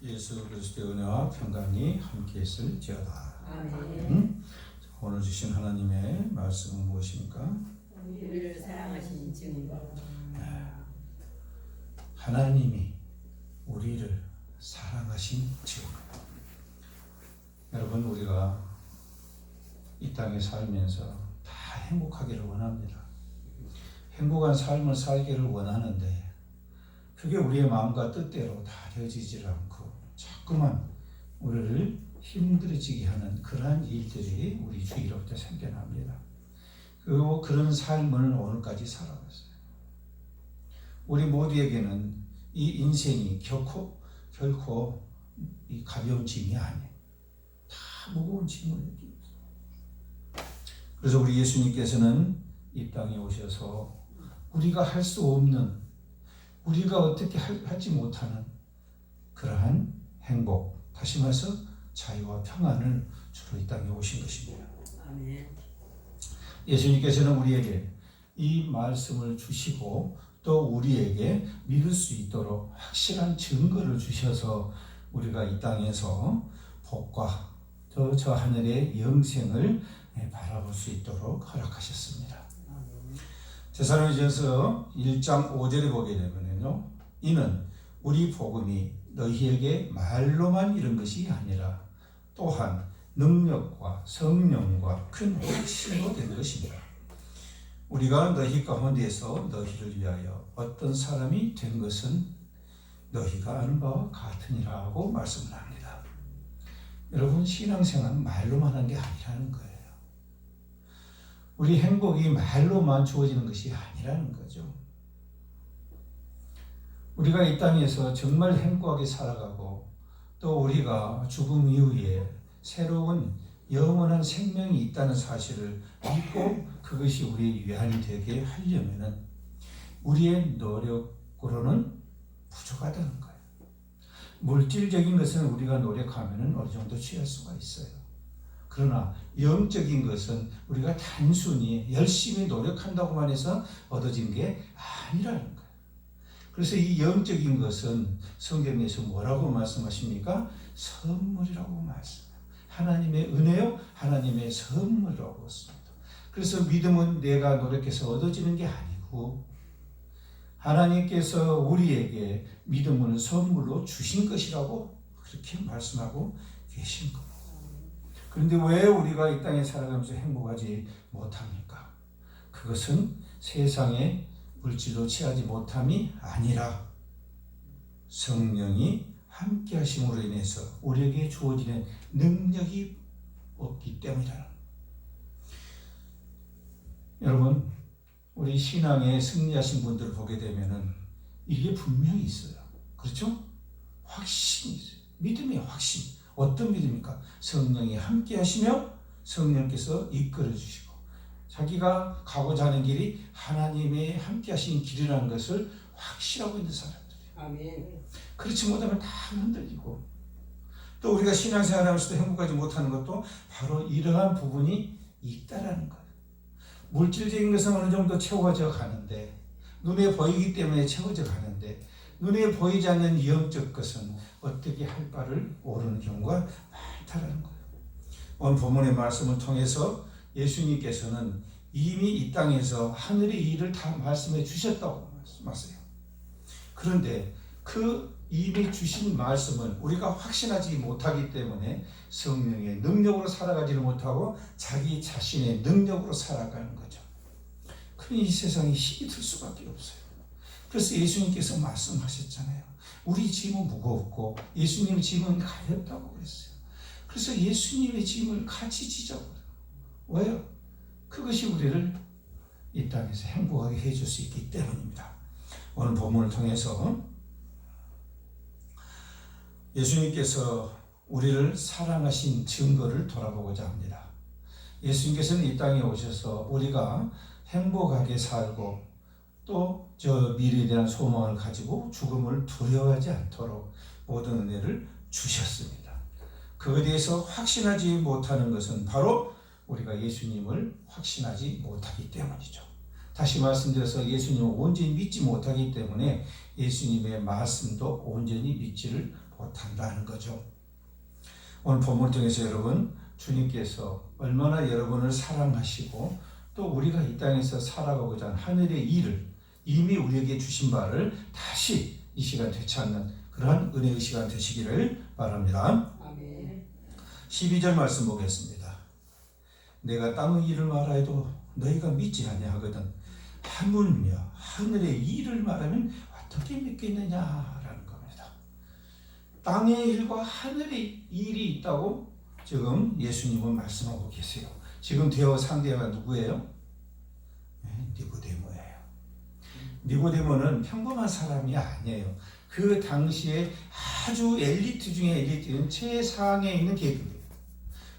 예수 그리스도의 은혜와 평강이 함께 있을지어다. 아멘. 오늘 주신 하나님의 말씀은 무엇입니까? 우리를 사랑하신 증거. 하나님이 우리를 사랑하신 증거. 여러분, 우리가 이 땅에 살면서 다 행복하기를 원합니다. 행복한 삶을 살기를 원하는데 그게 우리의 마음과 뜻대로 다 되어지질 않고 자꾸만 우리를 힘들어지게 하는 그러한 일들이 우리 주위로부터 생겨납니다. 그리고 그런 삶을 오늘까지 살아왔어요. 우리 모두에게는 이 인생이 결코 이 가벼운 짐이 아니에요. 다 무거운 짐을 느낍니다. 그래서 우리 예수님께서는 이 땅에 오셔서 우리가 할 수 없는, 우리가 어떻게 하지 못하는 그러한 행복, 다시 말해서 자유와 평안을 주로 이 땅에 오신 것입니다. 아멘. 예수님께서는 우리에게 이 말씀을 주시고 또 우리에게 믿을 수 있도록 확실한 증거를 주셔서 우리가 이 땅에서 복과 저 하늘의 영생을 바라볼 수 있도록 허락하셨습니다. 데살로니가전서 1장 5절에 보게 되면요, 이는 우리 복음이 너희에게 말로만 이른 것이 아니라 또한 능력과 성령과 큰 확신으로 된 것입니다. 우리가 너희 가운데서 너희를 위하여 어떤 사람이 된 것은 너희가 아는 바와 같으니라고 말씀을 합니다. 여러분, 신앙생활은 말로만 하는 게 아니라는 거예요. 우리 행복이 말로만 주어지는 것이 아니라는 거죠. 우리가 이 땅에서 정말 행복하게 살아가고 또 우리가 죽음 이후에 새로운 영원한 생명이 있다는 사실을 믿고 그것이 우리의 위안이 되게 하려면은 우리의 노력으로는 부족하다는 거예요. 물질적인 것은 우리가 노력하면은 어느 정도 취할 수가 있어요. 그러나 영적인 것은 우리가 단순히 열심히 노력한다고만 해서 얻어진 게 아니라는 거예요. 그래서 이 영적인 것은 성경에서 뭐라고 말씀하십니까? 선물이라고 말씀해요. 하나님의 은혜요, 하나님의 선물이라고 했습니다. 그래서 믿음은 내가 노력해서 얻어지는 게 아니고 하나님께서 우리에게 믿음을 선물로 주신 것이라고 그렇게 말씀하고 계신 겁니다. 그런데 왜 우리가 이 땅에 살아가면서 행복하지 못합니까? 그것은 세상의 물질로 취하지 못함이 아니라 성령이 함께 하심으로 인해서 우리에게 주어지는 능력이 없기 때문이다. 여러분, 우리 신앙에 승리하신 분들을 보게 되면은 이게 분명히 있어요. 그렇죠? 확신이 있어요. 믿음의 확신. 어떤 믿음입니까? 성령이 함께 하시며 성령께서 이끌어 주시고 자기가 가고자 하는 길이 하나님의 함께 하신 길이라는 것을 확실하고 있는 사람들이에요. 아멘. 그렇지 못하면 다 흔들리고 또 우리가 신앙생활하면서도 행복하지 못하는 것도 바로 이러한 부분이 있다라는 거예요. 물질적인 것은 어느 정도 채워져 가는데 눈에 보이기 때문에 채워져 가는데 눈에 보이지 않는 영적 것은 어떻게 할 바를 모르는 경우가 많다라는 거예요. 오늘 본문의 말씀을 통해서 예수님께서는 이미 이 땅에서 하늘의 일을 다 말씀해 주셨다고 말씀하세요. 그런데 그 이미 주신 말씀은 우리가 확신하지 못하기 때문에 성령의 능력으로 살아가지를 못하고 자기 자신의 능력으로 살아가는 거죠. 그러니 이 세상에 힘이 들 수밖에 없어요. 그래서 예수님께서 말씀하셨잖아요. 우리 짐은 무겁고 예수님 짐은 가볍다고 그랬어요. 그래서 예수님의 짐을 같이 지자고요. 왜요? 그것이 우리를 이 땅에서 행복하게 해줄 수 있기 때문입니다. 오늘 본문을 통해서 예수님께서 우리를 사랑하신 증거를 돌아보고자 합니다. 예수님께서는 이 땅에 오셔서 우리가 행복하게 살고 또 저 미래에 대한 소망을 가지고 죽음을 두려워하지 않도록 모든 은혜를 주셨습니다. 그것에 대해서 확신하지 못하는 것은 바로 우리가 예수님을 확신하지 못하기 때문이죠. 다시 말씀드려서 예수님을 온전히 믿지 못하기 때문에 예수님의 말씀도 온전히 믿지를 못한다는 거죠. 오늘 본문을 통해서 여러분, 주님께서 얼마나 여러분을 사랑하시고 또 우리가 이 땅에서 살아가고자 하는 하늘의 일을 이미 우리에게 주신 바를 다시 이 시간 되찾는 그러한 은혜의 시간 되시기를 바랍니다. 아멘. 12절 말씀 보겠습니다. 내가 땅의 일을 말하여도 너희가 믿지 아니하거든 하물며 하늘의 일을 말하면 어떻게 믿겠느냐라는 겁니다. 땅의 일과 하늘의 일이 있다고 지금 예수님은 말씀하고 계세요. 지금 대화 상대가 누구예요? 니고데모예요. 니고데모는 평범한 사람이 아니에요. 그 당시에 아주 엘리트 중에 엘리트인 최상에 있는 계급이에요.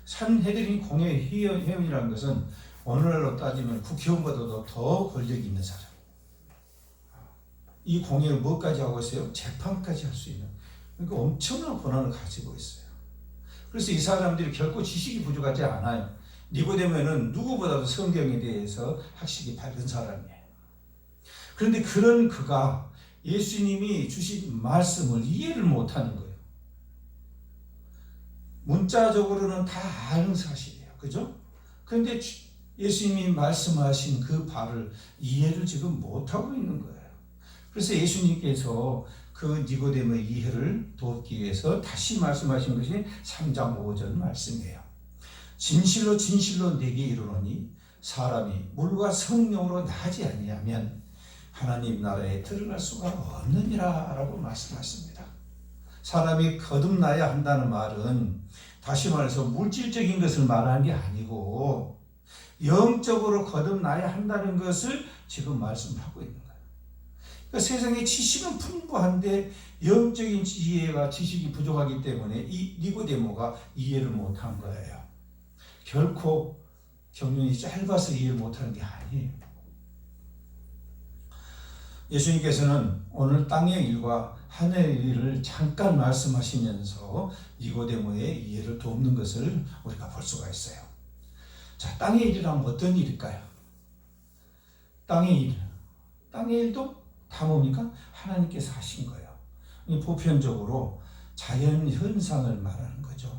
산헤드린 공회 회원이라는 것은 오늘날로 따지면 국회의원보다도 더 권력이 있는 사람. 이 공회를 뭐까지 하고 있어요? 재판까지 할 수 있는. 그러니까 엄청난 권한을 가지고 있어요. 그래서 이 사람들이 결코 지식이 부족하지 않아요. 니고데모는 누구보다도 성경에 대해서 학식이 밝은 사람이에요. 그런데 그런 그가 예수님이 주신 말씀을 이해를 못하는 거예요. 문자적으로는 다 아는 사실이에요. 그죠? 그런데 예수님이 말씀하신 그 바를 이해를 지금 못하고 있는 거예요. 그래서 예수님께서 그 니고데모의 이해를 돕기 위해서 다시 말씀하신 것이 3장 5절 말씀이에요. 진실로 진실로 내게 이르노니 사람이 물과 성령으로 나지 아니하면 하나님 나라에 들어갈 수가 없느니라 라고 말씀하십니다. 사람이 거듭나야 한다는 말은 다시 말해서 물질적인 것을 말하는 게 아니고 영적으로 거듭나야 한다는 것을 지금 말씀하고 있는 거예요. 그러니까 세상에 지식은 풍부한데 영적인 지식이 부족하기 때문에 이 니고데모가 이해를 못한 거예요. 결코 경륜이 짧아서 이해를 못하는 게 아니에요. 예수님께서는 오늘 땅의 일과 하늘의 일을 잠깐 말씀하시면서 니고데모의 이해를 돕는 것을 우리가 볼 수가 있어요. 자, 땅의 일이라면 어떤 일일까요? 땅의 일. 땅의 일도 다 뭡니까? 하나님께서 하신 거예요. 보편적으로 자연 현상을 말하는 거죠.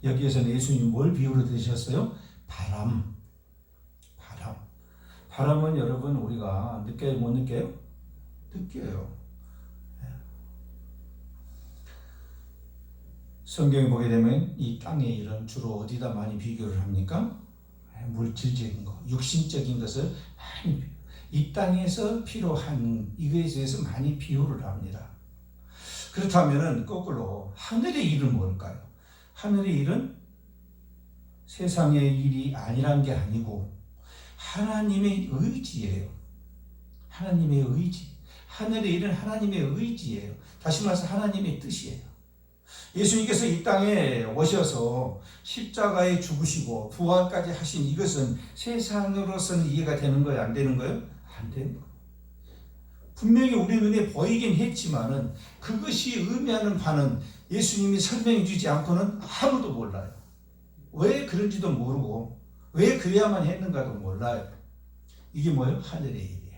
여기에서는 예수님이 뭘 비유로 드셨어요? 바람. 바람은 여러분 우리가 느껴요? 못 느껴요? 느껴요. 성경에 보게 되면 이 땅의 일은 주로 어디다 많이 비교를 합니까? 물질적인 거, 육신적인 것을 많이 이 땅에서 필요한 이거에 대해서 많이 비유를 합니다. 그렇다면 거꾸로 하늘의 일은 뭘까요? 하늘의 일은 세상의 일이 아니란 게 아니고 하나님의 의지예요. 하나님의 의지. 하늘의 일은 하나님의 의지예요. 다시 말해서 하나님의 뜻이에요. 예수님께서 이 땅에 오셔서 십자가에 죽으시고 부활까지 하신 이것은 세상으로서는 이해가 되는 거예요? 안 되는 거예요? 안 되는 거예요. 분명히 우리 눈에 보이긴 했지만은 그것이 의미하는 바는 예수님이 설명해 주지 않고는 아무도 몰라요. 왜 그런지도 모르고 왜 그래야만 했는가도 몰라요. 이게 뭐예요? 하늘의 일이에요.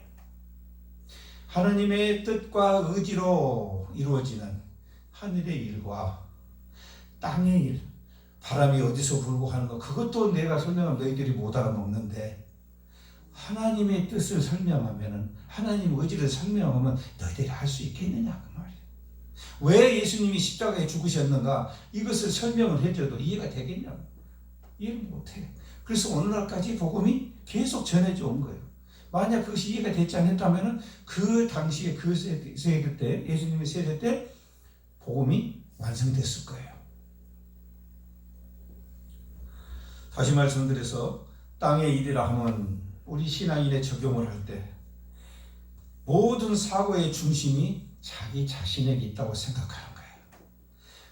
하나님의 뜻과 의지로 이루어지는 하늘의 일과 땅의 일, 바람이 어디서 불고 하는 거 그것도 내가 설명하면 너희들이 못 알아먹는데 하나님의 뜻을 설명하면 하나님 의지를 설명하면 너희들이 할 수 있겠느냐 그 말이에요. 왜 예수님이 십자가에 죽으셨는가 이것을 설명을 해줘도 이해가 되겠냐? 이해를 못해요. 그래서 오늘날까지 복음이 계속 전해져 온 거예요. 만약 그것이 이해가 되지 않았다면 그 당시에 그 세대 때 예수님의 세대 때 복음이 완성됐을 거예요. 다시 말씀드려서 땅의 일이라 하면 우리 신앙인에 적용을 할 때 모든 사고의 중심이 자기 자신에게 있다고 생각하는 거예요.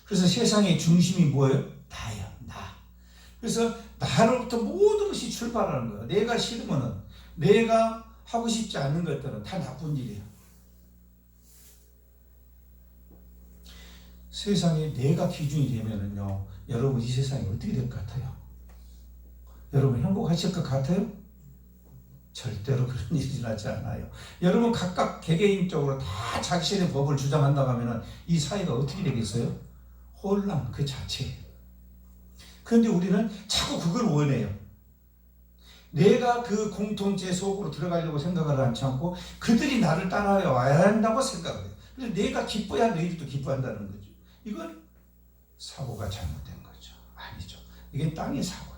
그래서 세상의 중심이 뭐예요? 나예요. 나. 그래서 나로부터 모든 것이 출발하는 거예요. 내가 싫으면 내가 하고 싶지 않은 것들은 다 나쁜 일이에요. 세상에 내가 기준이 되면은요, 여러분 이 세상이 어떻게 될 것 같아요? 여러분 행복하실 것 같아요? 절대로 그런 일이 일어나지 않아요. 여러분 각각 개개인적으로 다 자신의 법을 주장한다고 하면 이 사회가 어떻게 되겠어요? 혼란 그 자체예요. 그런데 우리는 자꾸 그걸 원해요. 내가 그 공동체 속으로 들어가려고 생각을 하지 않고 그들이 나를 따라와야 한다고 생각을 해요. 그래서 내가 기뻐야 너희들도 기뻐한다는 거죠. 이건 사고가 잘못된 거죠. 아니죠. 이게 땅의 사고예요.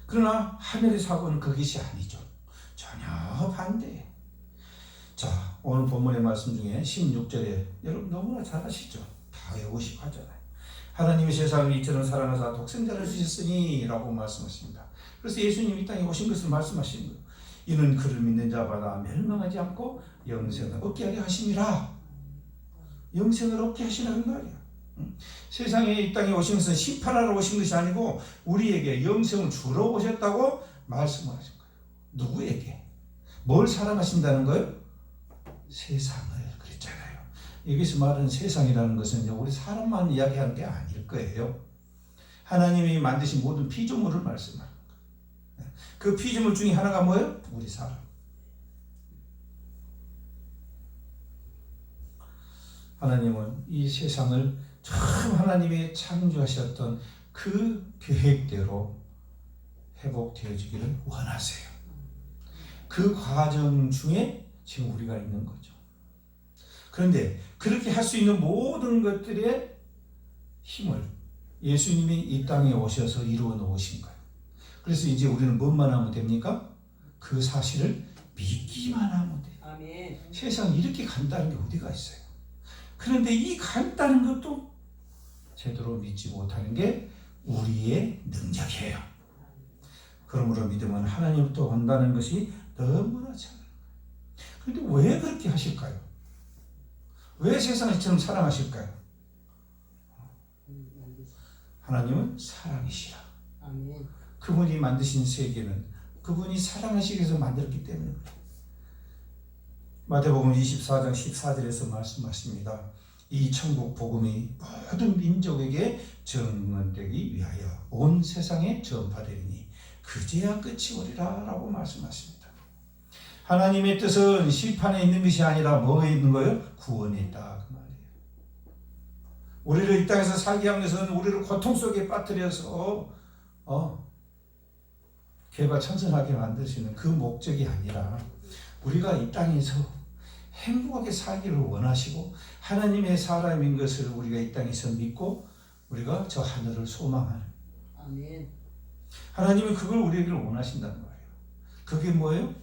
그러나 하늘의 사고는 그것이 아니죠. 전혀 반대예요. 자, 오늘 본문의 말씀 중에 16절에 여러분 너무나 잘 아시죠? 다 외우시고 하잖아요. 하나님이 세상을 이처럼 사랑하사 독생자를 주셨으니 라고 말씀하십니다. 그래서 예수님이 이 땅에 오신 것을 말씀하시는 거예요. 이는 그를 믿는 자마다 멸망하지 않고 영생을 얻게 하려 하심이라. 영생을 얻게 하시라는 말이야. 세상에 이 땅에 오신 것은 심판하러 오신 것이 아니고 우리에게 영생을 주러 오셨다고 말씀을 하신 거예요. 누구에게? 뭘 사랑하신다는 거예요? 세상을 그랬잖아요. 여기서 말하는 세상이라는 것은 우리 사람만 이야기하는 게 아닐 거예요. 하나님이 만드신 모든 피조물을 말씀하는 거예요. 그 피조물 중에 하나가 뭐예요? 우리 사람. 하나님은 이 세상을 처음 하나님이 창조하셨던 그 계획대로 회복되어지기를 원하세요. 그 과정 중에 지금 우리가 있는 거죠. 그런데 그렇게 할 수 있는 모든 것들의 힘을 예수님이 이 땅에 오셔서 이루어 놓으신 거예요. 그래서 이제 우리는 뭐만 하면 됩니까? 그 사실을 믿기만 하면 돼요. 아멘. 세상에 이렇게 간다는 게 어디가 있어요? 그런데 이 간다는 것도 제대로 믿지 못하는 게 우리의 능력이에요. 그러므로 믿음은 하나님부터 온다는 것이 너무나 잘. 그런데 왜 그렇게 하실까요? 왜 세상을 이처럼 사랑하실까요? 하나님은 사랑이시라. 아멘. 그분이 만드신 세계는 그분이 사랑하시기 위해서 만들었기 때문에 그래요. 마태복음 24장 14절에서 말씀하십니다. 이 천국 복음이 모든 민족에게 증언되기 위하여 온 세상에 전파되리니 그제야 끝이 오리라 라고 말씀하십니다. 하나님의 뜻은 심판에 있는 것이 아니라 뭐에 있는 거예요? 구원에 있다 그 말이에요. 우리를 이 땅에서 살게 한 것은 우리를 고통 속에 빠뜨려서 개발천선하게 만드시는 그 목적이 아니라 우리가 이 땅에서 행복하게 살기를 원하시고 하나님의 사람인 것을 우리가 이 땅에서 믿고 우리가 저 하늘을 소망하는 아멘. 하나님이 그걸 우리에게 원하신다는 거예요. 그게 뭐예요?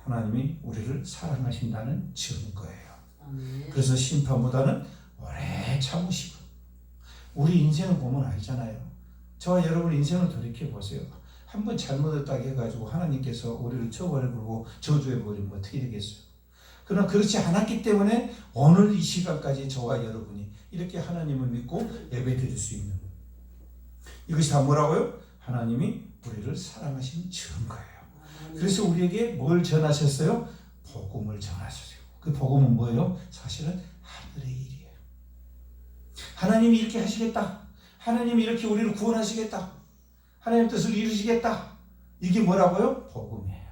하나님이 우리를 사랑하신다는 증거예요. 아멘. 그래서 심판보다는 오래 참으시고 우리 인생을 보면 알잖아요. 저와 여러분 인생을 돌이켜보세요. 한번 잘못했다고 해가지고 하나님께서 우리를 처벌해 버리고 저주해 버리면 어떻게 되겠어요? 그러나 그렇지 않았기 때문에 오늘 이 시간까지 저와 여러분이 이렇게 하나님을 믿고 예배 드릴 수 있는 거예요. 이것이 다 뭐라고요? 하나님이 우리를 사랑하신 증거예요. 그래서 우리에게 뭘 전하셨어요? 복음을 전하셨어요. 그 복음은 뭐예요? 사실은 하늘의 일이에요. 하나님이 이렇게 하시겠다. 하나님이 이렇게 우리를 구원하시겠다. 하나님의 뜻을 이루시겠다. 이게 뭐라고요? 복음이에요.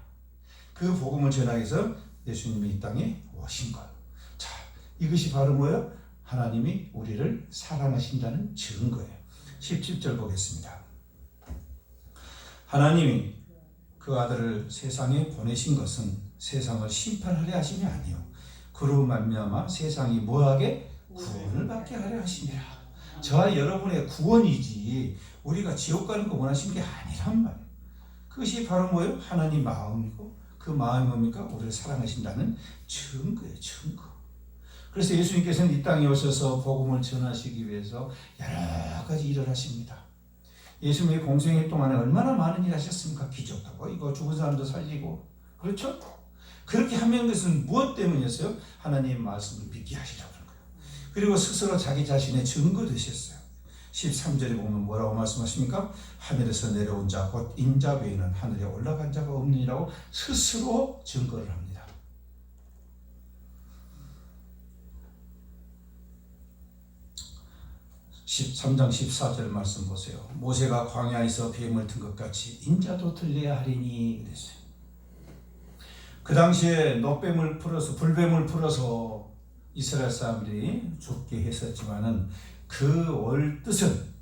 그 복음을 전하기 위해서 예수님이 이 땅에 오신 것. 자, 이것이 바로 뭐예요? 하나님이 우리를 사랑하신다는 증거예요. 17절 보겠습니다. 하나님이 그 아들을 세상에 보내신 것은 세상을 심판하려 하심이 아니요 그로 말미암아 세상이 뭐하게? 구원을 받게 하려 하심이라. 저와 여러분의 구원이지 우리가 지옥 가는 거 원하신 게 아니란 말이에요. 그것이 바로 뭐예요? 하나님 마음이고 그 마음이 뭡니까? 우리를 사랑하신다는 증거예요. 증거. 그래서 예수님께서는 이 땅에 오셔서 복음을 전하시기 위해서 여러 가지 일을 하십니다. 예수님의 공생애 동안에 얼마나 많은 일 하셨습니까? 기적하고 이거 죽은 사람도 살리고 그렇죠? 그렇게 하는 것은 무엇 때문이었어요? 하나님의 말씀을 믿게 하시라고 하는 거예요. 그리고 스스로 자기 자신의 증거 되셨어요. 13절에 보면 뭐라고 말씀하십니까? 하늘에서 내려온 자 곧 인자 외에는 하늘에 올라간 자가 없느니라고 스스로 증거를 합니다. 13장 14절 말씀 보세요. 모세가 광야에서 뱀을 튼 것 같이 인자도 들려야 하리니 그랬어요. 그 당시에 노뱀을 풀어서 불뱀을 풀어서 이스라엘 사람들이 죽게 했었지만은 그 올 뜻은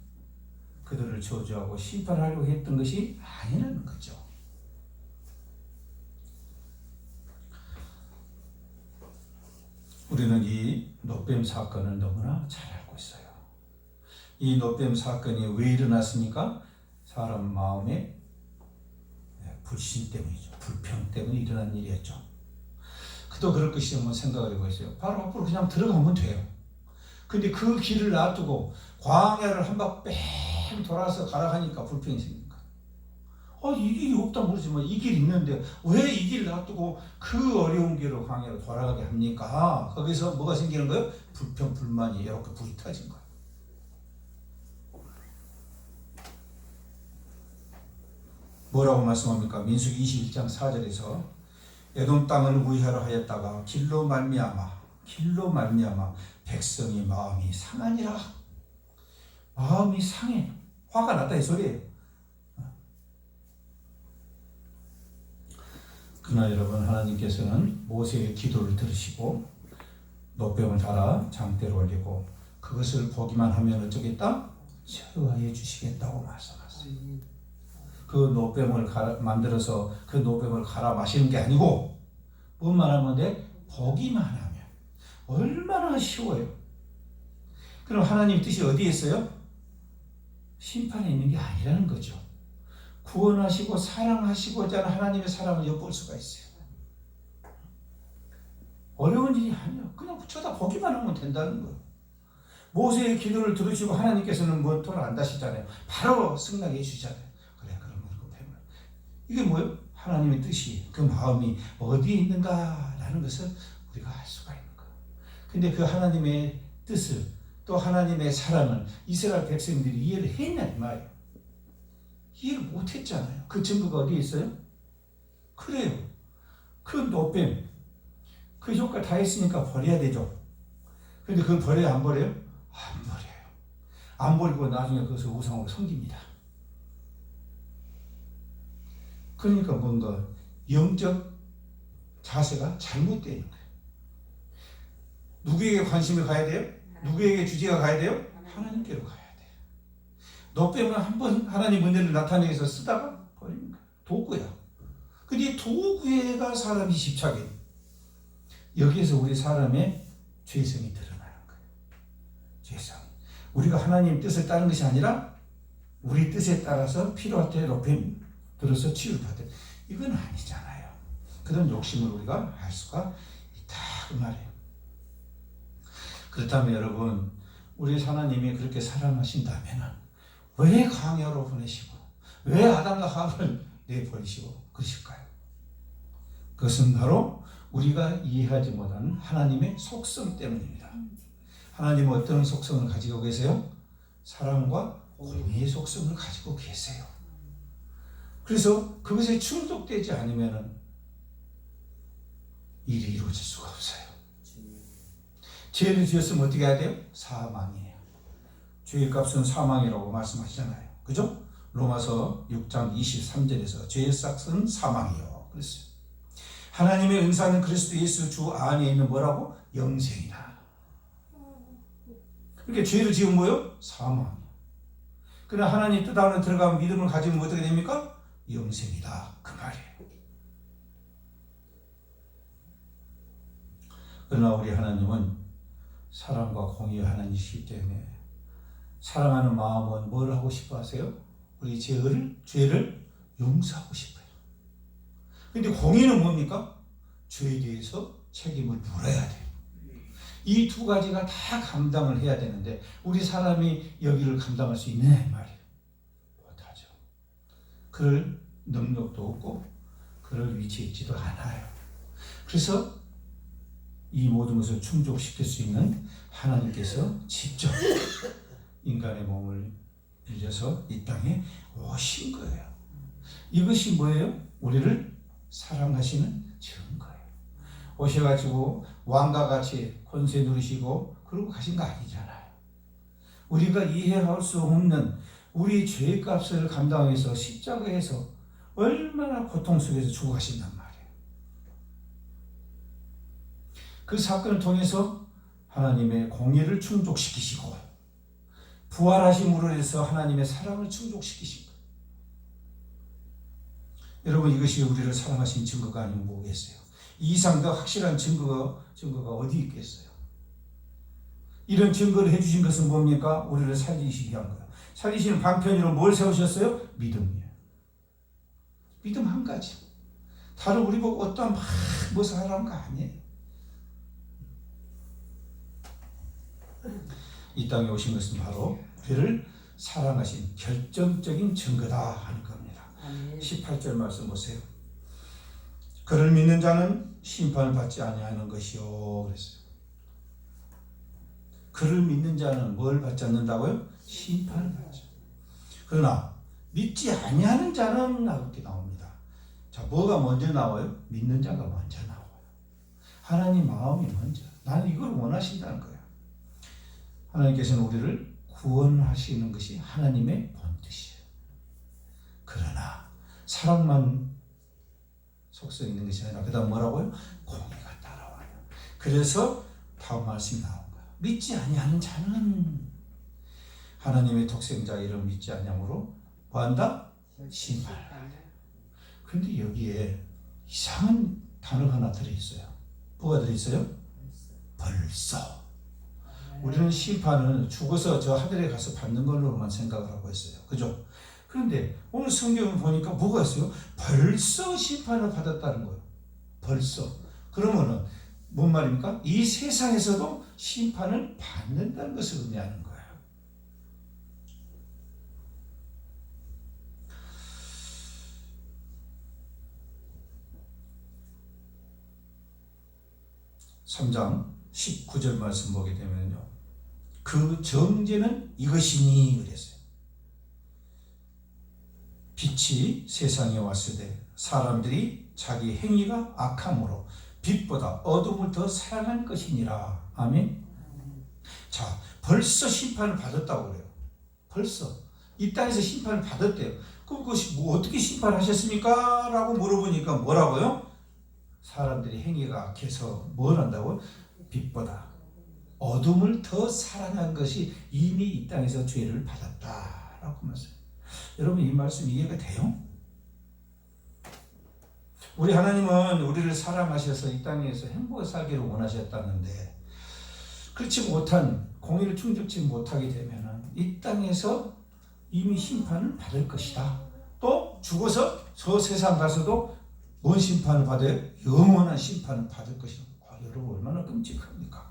그들을 저주하고 심판하려고 했던 것이 아니라는 거죠. 우리는 이 노뱀 사건을 너무나 잘 알고 있어요. 이 노뱀 사건이 왜 일어났습니까? 사람 마음의 불신 때문이죠. 불평 때문에 일어난 일이었죠. 그도 그럴 것이 한번 생각을 해보세요. 바로 앞으로 그냥 들어가면 돼요. 근데 그 길을 놔두고 광야를 한 바퀴 뺑 돌아서 가라 하니까 불평이 생깁니까? 이 길이 없다 모르지만 이 길이 있는데 왜 이 길을 놔두고 그 어려운 길로 광야로 돌아가게 합니까? 거기서 뭐가 생기는 거예요? 불평, 불만이 이렇게 불이 터진 거예요. 뭐라고 말씀합니까? 민수기 21장 4절에서 에돔 땅을 우위하러 하였다가 길로 말미암아 백성이 마음이 상하니라. 마음이 상해. 화가 났다 이 소리예요. 그러나 여러분, 하나님께서는 모세의 기도를 들으시고 노뱀을 달아 장대로 올리고 그것을 보기만 하면 어쩌겠다? 처리해 주시겠다고 말씀하세요. 그 노뱀을 만들어서 그 노뱀을 갈아 마시는 게 아니고 뭐만 하면 돼? 보기만 하면 얼마나 쉬워요. 그럼 하나님 뜻이 어디에 있어요? 심판에 있는 게 아니라는 거죠. 구원하시고 사랑하시고자 하는 하나님의 사랑을 엿볼 수가 있어요. 어려운 일이 아니에요. 그냥 쳐다보기만 하면 된다는 거예요. 모세의 기도를 들으시고 하나님께서는 뭐 돈을 안 다시잖아요. 바로 승낙해 주시잖아요. 그래, 그러면 이게 뭐예요? 하나님의 뜻이, 그 마음이 어디에 있는가라는 것을 우리가 알 수가 있는 거예요. 근데 그 하나님의 뜻을, 또 하나님의 사랑을 이스라엘 백성들이 이해를 했냐 이 말이에요. 이해를 못했잖아요. 그 증거가 어디에 있어요? 그래요. 그 노뱀, 그 효과 다 했으니까 버려야 되죠. 근데 그걸 버려요? 안 버려요? 안 버려요. 안 버리고 나중에 그것을 우상으로 섬깁니다. 그러니까 뭔가 영적 자세가 잘못되는 거예요. 누구에게 관심을 가야 돼요? 누구에게 주제가 가야 돼요? 하나님께로 가야 돼요. 노뱀은 한번 하나님 은혜를 나타내기 위해서 쓰다가 버리는 거예요. 도구야. 근데 도구에가 사람이 집착해. 여기에서 우리 사람의 죄성이 드러나는 거예요. 죄성. 우리가 하나님 뜻을 따르는 것이 아니라 우리 뜻에 따라서 필요할 때 노뱀 들어서 치유받은, 이건 아니잖아요. 그런 욕심을 우리가 할 수가 있다 그 말이에요. 그렇다면 여러분, 우리 하나님이 그렇게 사랑하신다면 왜 광야로 보내시고 왜 아담과 하와를 내버리시고 그러실까요? 그것은 바로 우리가 이해하지 못하는 하나님의 속성 때문입니다. 하나님은 어떤 속성을 가지고 계세요? 사랑과 공의의 속성을 가지고 계세요. 그래서 그것에 충족되지 않으면 일이 이루어질 수가 없어요. 죄를 지었으면 어떻게 해야 돼요? 사망이에요. 죄의 값은 사망이라고 말씀하시잖아요. 그죠? 로마서 6장 23절에서 죄의 싹은 사망이요 그랬어요. 하나님의 은사는 그리스도 예수 주 안에 있는 뭐라고? 영생이다. 그러니까 죄를 지은 뭐예요? 사망. 그러나 하나님 뜻 안에 들어가면 믿음을 가지면 어떻게 됩니까? 영생이다 그 말이에요. 그러나 우리 하나님은 사랑과 공의의 하나님이시기 때문에 사랑하는 마음은 뭘 하고 싶어 하세요? 우리 죄를 용서하고 싶어요. 근데 공의는 뭡니까? 죄에 대해서 책임을 물어야 돼요. 이 두 가지가 다 감당을 해야 되는데 우리 사람이 여기를 감당할 수 있느냐 이 말이에요. 못하죠. 그럴 능력도 없고 그럴 위치에 있지도 않아요. 그래서 이 모든 것을 충족시킬 수 있는 하나님께서 직접 인간의 몸을 빌려서 이 땅에 오신 거예요. 이것이 뭐예요? 우리를 사랑하시는 증거예요. 오셔가지고 왕과 같이 권세 누리시고 그러고 가신 거 아니잖아요. 우리가 이해할 수 없는 우리 죄의 값을 감당하기 위해서 십자가에서 얼마나 고통 속에서 죽어가신단 말이에요. 그 사건을 통해서 하나님의 공의를 충족시키시고 부활하심으로 해서 하나님의 사랑을 충족시키신 거예요. 여러분, 이것이 우리를 사랑하신 증거가 아니면 뭐겠어요? 이 이상 더 확실한 증거가 어디 있겠어요? 이런 증거를 해주신 것은 뭡니까? 우리를 살리시기 위한 거예요. 살리시는 방편으로 뭘 세우셨어요? 믿음이에요. 믿음 한 가지. 다른 우리 보고 어떠한 무엇을 하라는 거 아니에요. 이 땅에 오신 것은 바로 우리를 사랑하신 결정적인 증거다 하는 겁니다. 아멘. 18절 말씀 보세요. 그를 믿는 자는 심판을 받지 아니하는 것이요 그랬어요. 그를 믿는 자는 뭘 받지 않는다고요? 심판을 받죠. 그러나 믿지 아니하는 자는 이렇게 나옵니다. 자, 뭐가 먼저 나와요? 믿는 자가 먼저 나와요. 하나님 마음이 먼저. 나는 이걸 원하신다는 거예요. 하나님께서는 우리를 구원하시는 것이 하나님의 본뜻이에요. 그러나 사랑만 속성 있는 것이 아니라 그 다음 뭐라고요? 공의가 따라와요. 그래서 다음 말씀이 나온 거예요. 믿지 아니하는 자는 하나님의 독생자 이름 믿지 아니함으로 뭐한다? 심판을. 그런데 여기에 이상한 단어가 하나 들어있어요. 뭐가 들어있어요? 벌써. 우리는 심판을 죽어서 저 하늘에 가서 받는 걸로만 생각을 하고 있어요. 그죠? 그런데 오늘 성경을 보니까 뭐가 있어요? 벌써 심판을 받았다는 거예요. 벌써. 그러면은 뭔 말입니까? 이 세상에서도 심판을 받는다는 것을 의미하는 거예요. (3장) 19절 말씀 보게 되면요. 그 정죄는 이것이니 그랬어요. 빛이 세상에 왔을 때 사람들이 자기 행위가 악함으로 빛보다 어둠을 더 사랑한 것이니라. 아멘. 자, 벌써 심판을 받았다고 그래요. 벌써 이 땅에서 심판을 받았대요. 그럼 그것이 뭐 어떻게 심판하셨습니까? 라고 물어보니까 뭐라고요? 사람들이 행위가 악해서 뭘 한다고요? 빛보다 어둠을 더 사랑한 것이 이미 이 땅에서 죄를 받았다라고 말씀해요. 여러분, 이 말씀 이해가 돼요? 우리 하나님은 우리를 사랑하셔서 이 땅에서 행복하게 살기를 원하셨다는데 그렇지 못한 공의를 충족지 못하게 되면 이 땅에서 이미 심판을 받을 것이다. 또 죽어서 저 세상 가서도 뭔 심판을 받아요? 영원한 심판을 받을 것이다. 여러분, 얼마나 끔찍합니까?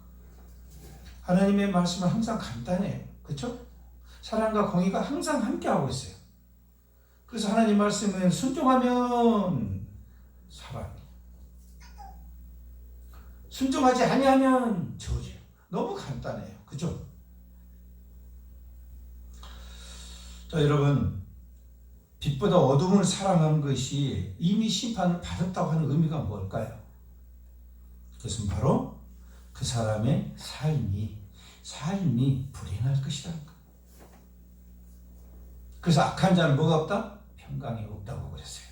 하나님의 말씀은 항상 간단해요. 그렇죠? 사랑과 공의가 항상 함께하고 있어요. 그래서 하나님 말씀은 순종하면 사랑이, 순종하지 아니하면 저주예요. 너무 간단해요. 그죠? 자, 여러분, 빛보다 어둠을 사랑한 것이 이미 심판을 받았다고 하는 의미가 뭘까요? 그것은 바로 그 사람의 삶이 불행할 것이라는 것. 그래서 악한 자는 뭐가 없다? 평강이 없다고 그랬어요.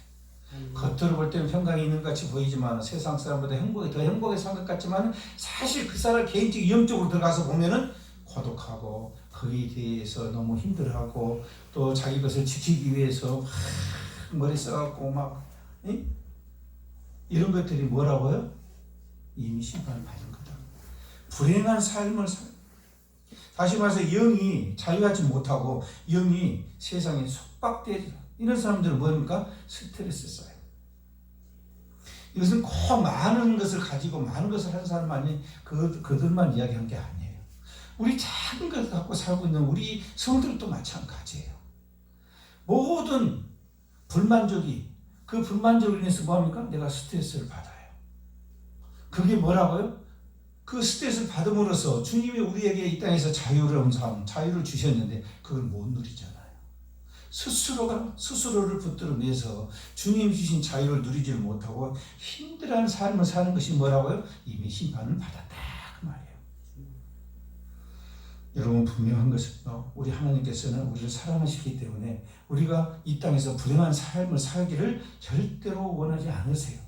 겉으로 볼 때는 평강이 있는 것 같이 보이지만 세상 사람보다 더 행복하게 산 것 같지만 사실 그 사람 개인적 영적으로 들어가서 보면은 고독하고 거기에 대해서 너무 힘들어하고 또 자기 것을 지키기 위해서 머리 써갖고 막 이런 것들이 뭐라고요? 이미 심판을 받은 거다. 불행한 삶을 다시 말해서 영이 자유하지 못하고 영이 세상에 속박되지 이런 사람들은 뭡니까? 스트레스 쌓여요. 이것은 꼭 많은 것을 가지고 많은 것을 하는 사람만이 그들만 이야기한 게 아니에요. 우리 작은 것을 갖고 살고 있는 우리 성도들도 마찬가지예요. 모든 불만족이 그 불만족으로 인해서 뭐합니까? 내가 스트레스를 받아요. 그게 뭐라고요? 그 스트레스를 받음으로써 주님이 우리에게 이 땅에서 자유로운 삶, 자유를 주셨는데 그걸 못 누리잖아요. 스스로를 붙들어내서 주님 주신 자유를 누리지 못하고 힘들어하는 삶을 사는 것이 뭐라고요? 이미 심판을 받았다 그 말이에요. 여러분 분명한 것은요, 우리 하나님께서는 우리를 사랑하시기 때문에 우리가 이 땅에서 불행한 삶을 살기를 절대로 원하지 않으세요.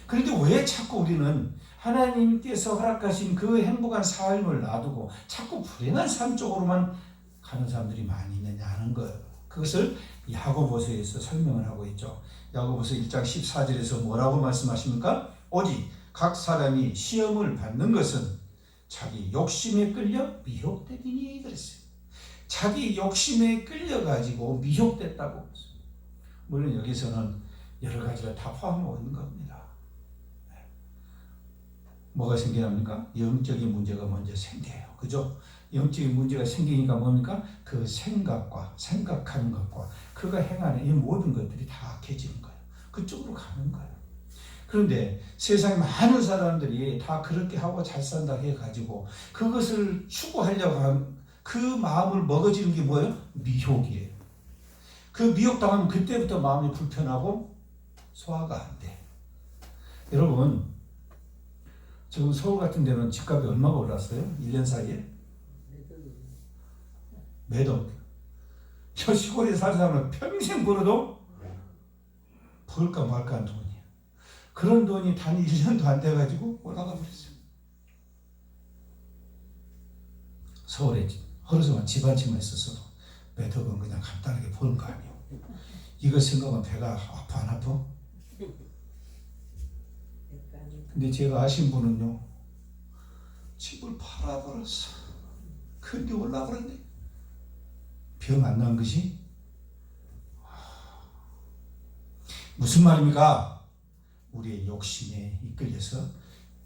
그런데 왜 자꾸 우리는 하나님께서 허락하신 그 행복한 삶을 놔두고 자꾸 불행한 삶 쪽으로만 가는 사람들이 많이 있느냐 하는 거예요. 그것을 야고보서에서 설명을 하고 있죠. 야고보서 1장 14절에서 뭐라고 말씀하십니까? 오직 각 사람이 시험을 받는 것은 자기 욕심에 끌려 미혹되니니 그랬어요. 자기 욕심에 끌려가지고 미혹됐다고. 물론 여기서는 여러 가지가 다 포함하고 있는 겁니다. 뭐가 생겨납니까? 영적인 문제가 먼저 생겨요. 그죠? 영적인 문제가 생기니까 뭡니까? 그 생각과 생각하는 것과 그가 행하는 이 모든 것들이 다 악해지는 거예요. 그쪽으로 가는 거예요. 그런데 세상에 많은 사람들이 다 그렇게 하고 잘 산다 해가지고 그것을 추구하려고 하는 그 마음을 먹어지는 게 뭐예요? 미혹이에요. 그 미혹당하면 그때부터 마음이 불편하고 소화가 안 돼. 여러분, 지금 서울 같은 데는 집값이 얼마가 올랐어요? 1년 사이에? 매도. 저 시골에 사는 사람은 평생 벌어도 벌까 말까 한 돈이에요. 그런 돈이 단 1년도 안 돼가지고 올라가 버렸어요. 서울에 허르서만 집 한 채만 있었어도 몇 억은 그냥 간단하게 버는 거 아니에요. 이거 생각하면 배가 아파 안 아파? 근데 제가 아신 분은요, 집을 팔아버렸어. 근데 올라버렸네. 병 안 난 것이? 무슨 말입니까? 우리의 욕심에 이끌려서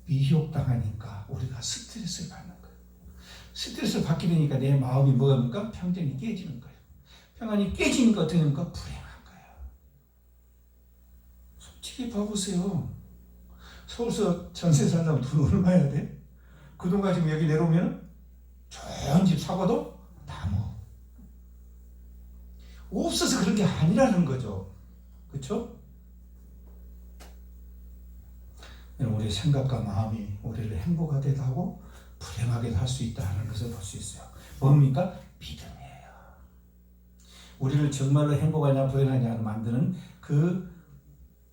미혹당하니까 우리가 스트레스를 받는 거예요. 스트레스를 받게 되니까 내 마음이 뭐합니까? 평정이 깨지는 거예요. 평안이 깨지니까 어떻게 됩니까? 불행한 거예요. 솔직히 봐보세요. 서울서 전세 살려면 돈 얼마야 돼? 그 돈 가지고 여기 내려오면 좋은 집 사고도 나무. 없어서 그런 게 아니라는 거죠. 그렇죠? 우리의 생각과 마음이 우리를 행복하게 하고 불행하게 할 수 있다는 것을 볼 수 있어요. 뭡니까? 믿음이에요. 우리를 정말로 행복하냐 불행하냐 만드는 그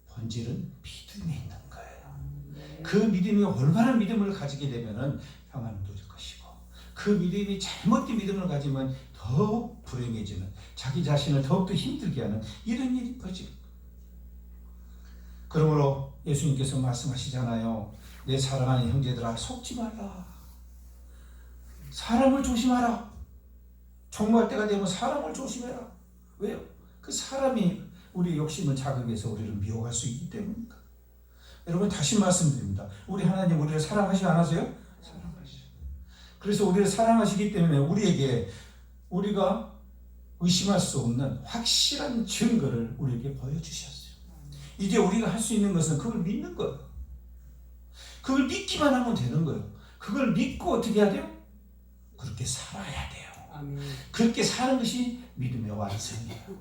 본질은 믿음에 있는 거예요. 그 믿음이 올바른 믿음을 가지게 되면 평안을 누릴 것이고, 그 믿음이 잘못된 믿음을 가지면 더욱 불행해지는, 자기 자신을 더욱더 힘들게 하는 이런 일이 벌어집니다. 그러므로 예수님께서 말씀하시잖아요. 내 사랑하는 형제들아, 속지 말라. 사람을 조심하라. 종말 때가 되면 사람을 조심해라. 왜요? 그 사람이 우리 욕심을 자극해서 우리를 미혹할 수 있기 때문입니다. 여러분, 다시 말씀드립니다. 우리 하나님 우리를 사랑하시지 않으세요? 사랑하시죠. 그래서 우리를 사랑하시기 때문에 우리에게 우리가 의심할 수 없는 확실한 증거를 우리에게 보여주셨어요. 이제 우리가 할 수 있는 것은 그걸 믿는 거예요. 그걸 믿기만 하면 되는 거예요. 그걸 믿고 어떻게 해야 돼요? 그렇게 살아야 돼요. 아멘. 그렇게 사는 것이 믿음의 완성이에요.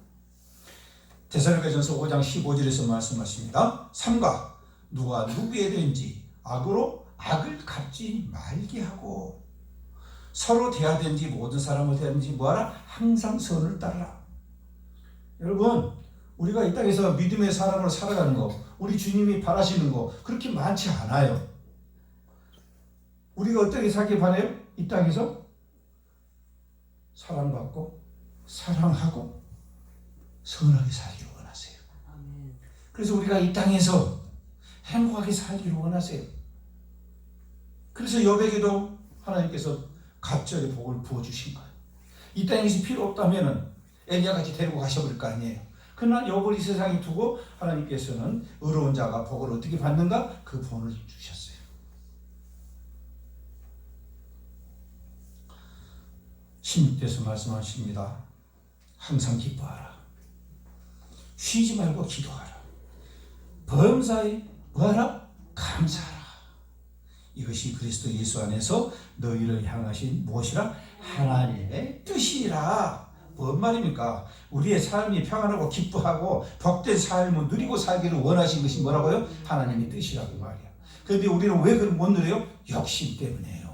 데살로니가전서 5장 15절에서 말씀하십니다. 삼가 누가 누구에든지 악으로 악을 갚지 말게 하고, 서로 대하든지 모든 사람을 대하든지 뭐하라? 항상 선을 따르라. 여러분, 우리가 이 땅에서 믿음의 사람으로 살아가는 거, 우리 주님이 바라시는 거 그렇게 많지 않아요. 우리가 어떻게 살길 바라요? 이 땅에서 사랑받고 사랑하고 선하게 살기를 원하세요. 아멘. 그래서 우리가 이 땅에서 행복하게 살기를 원하세요. 그래서 여백에도 하나님께서 갑절의 복을 부어주신 거예요. 이 땅에서 필요 없다면 엘리야같이 데리고 가셔버릴 거 아니에요. 그러나 욥을 이 세상에 두고 하나님께서는 의로운 자가 복을 어떻게 받는가? 그 본을 주셨어요. 신육대에서 말씀하십니다. 항상 기뻐하라. 쉬지 말고 기도하라. 범사에 뭐하라? 감사하라. 이것이 그리스도 예수 안에서 너희를 향하신 무엇이라? 하나님의 뜻이라. 뭔 말입니까? 우리의 삶이 평안하고 기뻐하고 복된 삶을 누리고 살기를 원하신 것이 뭐라고요? 하나님의 뜻이라고 말이야. 그런데 우리는 왜 그걸 못 누려요? 욕심 때문에요.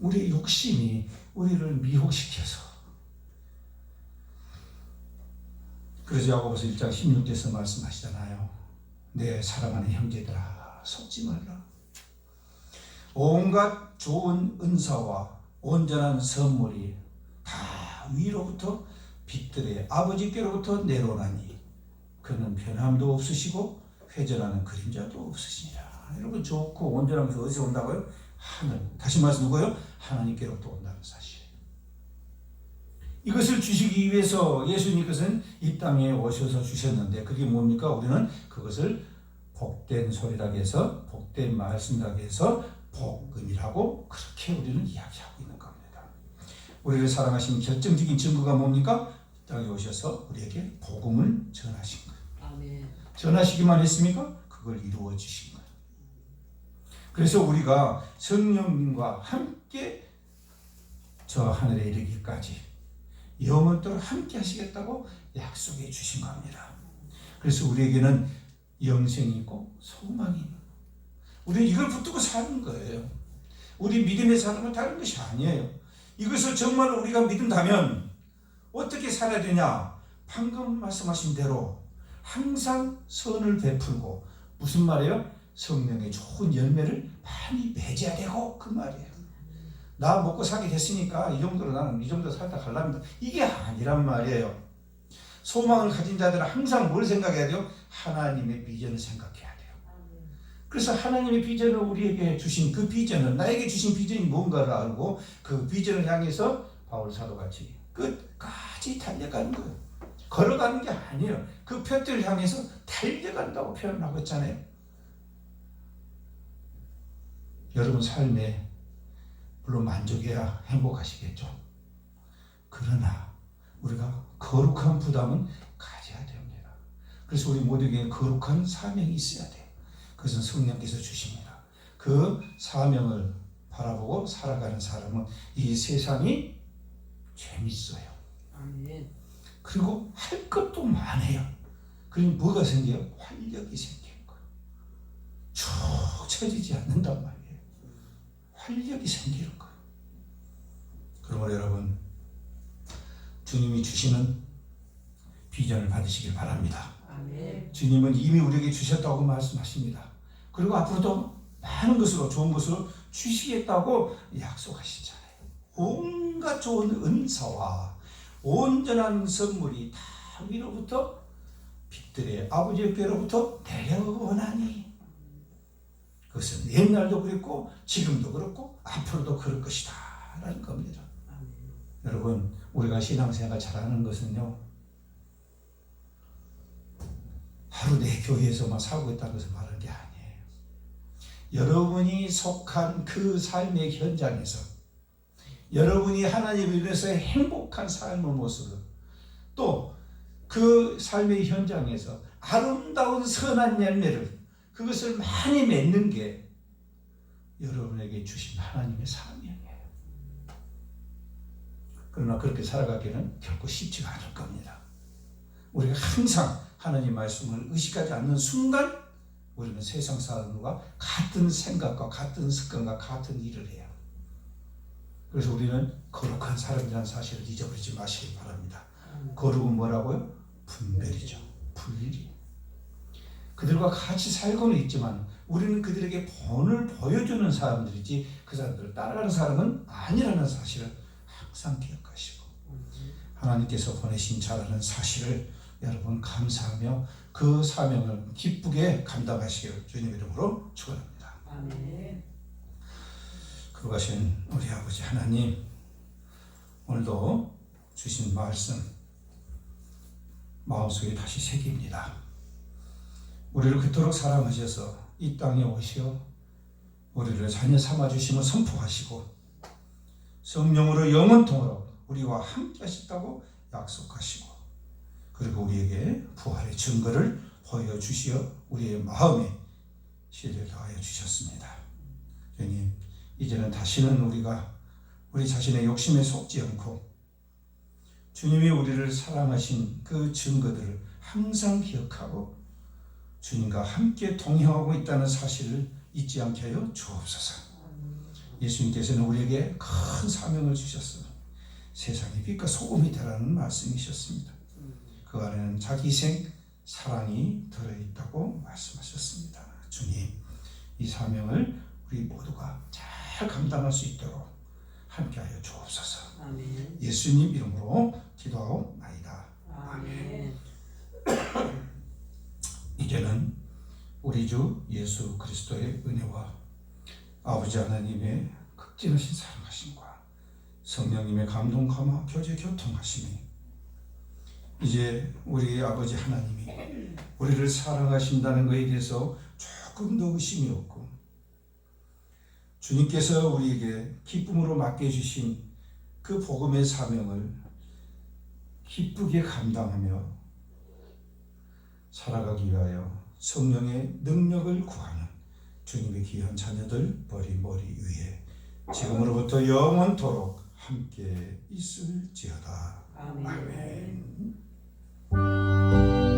우리의 욕심이 우리를 미혹시켜서. 그래서 야고보서 1장 16절에서 말씀하시잖아요. 내 사랑하는 형제들아, 속지 말라. 온갖 좋은 은사와 온전한 선물이 다 위로부터 빛들의 아버지께로부터 내려오나니 그는 변함도 없으시고 회전하는 그림자도 없으시니라. 여러분, 좋고 온전한 것이 어디서 온다고요? 하늘. 다시 말해서 누구요? 하나님께로부터 온다는 사실. 이것을 주시기 위해서 예수님께서는 이 땅에 오셔서 주셨는데 그게 뭡니까? 우리는 그것을 복된 소리라고 해서, 복된 말씀이라고 해서 복음이라고 그렇게 우리는 이야기하고 있는 겁니다. 우리를 사랑하신 결정적인 증거가 뭡니까? 이 땅에 오셔서 우리에게 복음을 전하신 거예요. 아멘. 전하시기만 했습니까? 그걸 이루어 주신 거예요. 그래서 우리가 성령님과 함께 저 하늘에 이르기까지 영원토록 함께 하시겠다고 약속해 주신 겁니다. 그래서 우리에게는 영생이 있고 소망이 있는 거예요. 우리는 이걸 붙들고 사는 거예요. 우리 믿음의 삶은 다른 것이 아니에요. 이것을 정말 우리가 믿는다면 어떻게 살아야 되냐? 방금 말씀하신 대로 항상 선을 베풀고, 무슨 말이에요? 성령의 좋은 열매를 많이 맺어야 되고, 그 말이에요. 나 먹고 사게 됐으니까 이 정도로 나는 이 정도 살다 갈랍니다. 이게 아니란 말이에요. 소망을 가진 자들은 항상 뭘 생각해야 돼요? 하나님의 비전을 생각해야 돼요. 그래서 하나님의 비전을 우리에게 주신 그 비전은, 나에게 주신 비전이 뭔가를 알고 그 비전을 향해서 바울 사도같이 끝까지 달려가는 거예요. 걸어가는 게 아니에요. 그 표대를 향해서 달려간다고 표현하고 있잖아요. 여러분 삶에 물론 만족해야 행복하시겠죠. 그러나 우리가 거룩한 부담은 가져야 됩니다. 그래서 우리 모두에게 거룩한 사명이 있어야 돼요. 그것은 성령께서 주십니다. 그 사명을 바라보고 살아가는 사람은 이 세상이 재밌어요. 아멘. 그리고 할 것도 많아요. 그럼 뭐가 생겨요? 활력이 생기는 거예요. 쭉 처지지 않는단 말이에요. 활력이 생기는 거예요. 그러므로 여러분, 주님이 주시는 비전을 받으시길 바랍니다. 아멘. 주님은 이미 우리에게 주셨다고 말씀하십니다. 그리고 앞으로도 많은 것으로, 좋은 것으로 주시겠다고 약속하시잖아요. 온갖 좋은 은사와 온전한 선물이 다 위로부터 빛들의 아버지께로부터 내려오나니 그것은 옛날도 그랬고 지금도 그렇고 앞으로도 그럴 것이다 라는 겁니다. 아멘. 여러분, 우리가 신앙생활 잘하는 것은요, 하루 내 교회에서만 살고 있다는 것을 말하는 게 아니에요. 여러분이 속한 그 삶의 현장에서 여러분이 하나님을 위해서의 행복한 삶의 모습을, 또 그 삶의 현장에서 아름다운 선한 열매를, 그것을 많이 맺는 게 여러분에게 주신 하나님의 사명이에요. 그러나 그렇게 살아가기는 결코 쉽지가 않을 겁니다. 우리가 항상 하나님 말씀을 의식하지 않는 순간 우리는 세상 사람과 같은 생각과 같은 습관과 같은 일을 해요. 그래서 우리는 거룩한 사람이라는 사실을 잊어버리지 마시기 바랍니다. 거룩은 뭐라고요? 분별이죠. 분리. 그들과 같이 살고는 있지만 우리는 그들에게 본을 보여주는 사람들이지 그 사람들을 따라가는 사람은 아니라는 사실을 항상 기억하시고, 하나님께서 보내신 자라는 사실을 여러분 감사하며 그 사명을 기쁘게 감당하시길 주님 이름으로 축원합니다. 아멘. 그러하신 우리 아버지 하나님, 오늘도 주신 말씀 마음속에 다시 새깁니다. 우리를 그토록 사랑하셔서 이 땅에 오시어 우리를 자녀 삼아주심을 선포하시고 성령으로 영원토록 우리와 함께 하셨다고 약속하시고, 그리고 우리에게 부활의 증거를 보여주시어 우리의 마음에 신뢰를 더하여 주셨습니다. 주님, 이제는 다시는 우리가 우리 자신의 욕심에 속지 않고 주님이 우리를 사랑하신 그 증거들을 항상 기억하고 주님과 함께 동행하고 있다는 사실을 잊지 않게 하여 주옵소서. 예수님께서는 우리에게 큰 사명을 주셨어요. 세상의 빛과 소금이 되라는 말씀이셨습니다. 그 안에는 자기 희생, 사랑이 들어있다고 말씀하셨습니다. 주님, 이 사명을 우리 모두가 잘 감당할 수 있도록 함께하여 주옵소서. 아멘. 예수님 이름으로 기도하옵나이다. 아멘. 이제는 우리 주 예수 그리스도의 은혜와 아버지 하나님의 극진하신 사랑하심과 성령님의 감동, 감화, 교제, 교통하심이 이제 우리 아버지 하나님이 우리를 사랑하신다는 것에 대해서 조금도 의심이 없고 주님께서 우리에게 기쁨으로 맡겨주신 그 복음의 사명을 기쁘게 감당하며 살아가기 위하여 성령의 능력을 구하는 주님의 귀한 자녀들 머리 위에 지금으로부터 영원토록 함께 있을지어다. 아멘. 아멘.